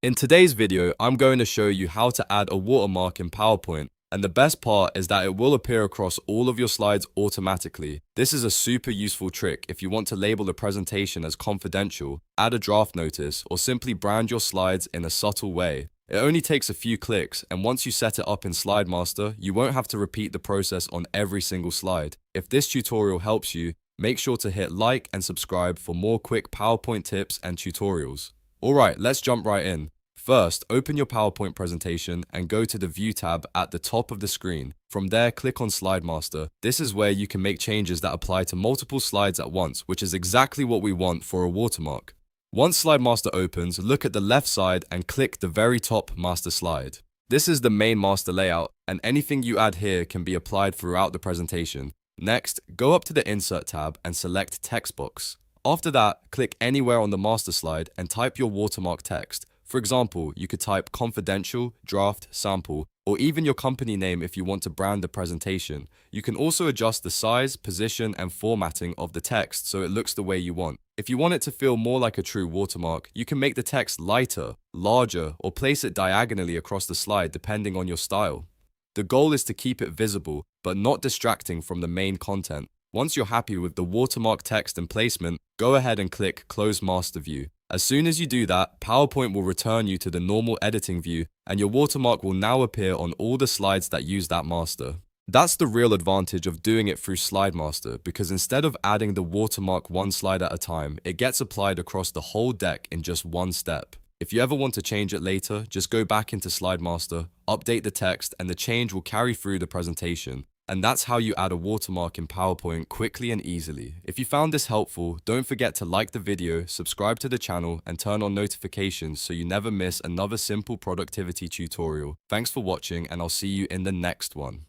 In today's video, I'm going to show you how to add a watermark in PowerPoint. And the best part is that it will appear across all of your slides automatically. This is a super useful trick if you want to label a presentation as confidential, add a draft notice, or simply brand your slides in a subtle way. It only takes a few clicks, and once you set it up in Slide Master, you won't have to repeat the process on every single slide. If this tutorial helps you, make sure to hit like and subscribe for more quick PowerPoint tips and tutorials. Alright, let's jump right in. First, open your PowerPoint presentation and go to the View tab at the top of the screen. From there, click on Slide Master. This is where you can make changes that apply to multiple slides at once, which is exactly what we want for a watermark. Once Slide Master opens, look at the left side and click the very top master slide. This is the main master layout, and anything you add here can be applied throughout the presentation. Next, go up to the Insert tab and select Text Box. After that, click anywhere on the master slide and type your watermark text. For example, you could type confidential, draft, sample, or even your company name if you want to brand the presentation. You can also adjust the size, position, and formatting of the text so it looks the way you want. If you want it to feel more like a true watermark, you can make the text lighter, larger, or place it diagonally across the slide depending on your style. The goal is to keep it visible, but not distracting from the main content. Once you're happy with the watermark text and placement, go ahead and click Close Master View. As soon as you do that, PowerPoint will return you to the normal editing view, and your watermark will now appear on all the slides that use that master. That's the real advantage of doing it through Slide Master, because instead of adding the watermark one slide at a time, it gets applied across the whole deck in just one step. If you ever want to change it later, just go back into Slide Master, update the text, and the change will carry through the presentation. And that's how you add a watermark in PowerPoint quickly and easily. If you found this helpful, don't forget to like the video, subscribe to the channel, and turn on notifications so you never miss another simple productivity tutorial. Thanks for watching, and I'll see you in the next one.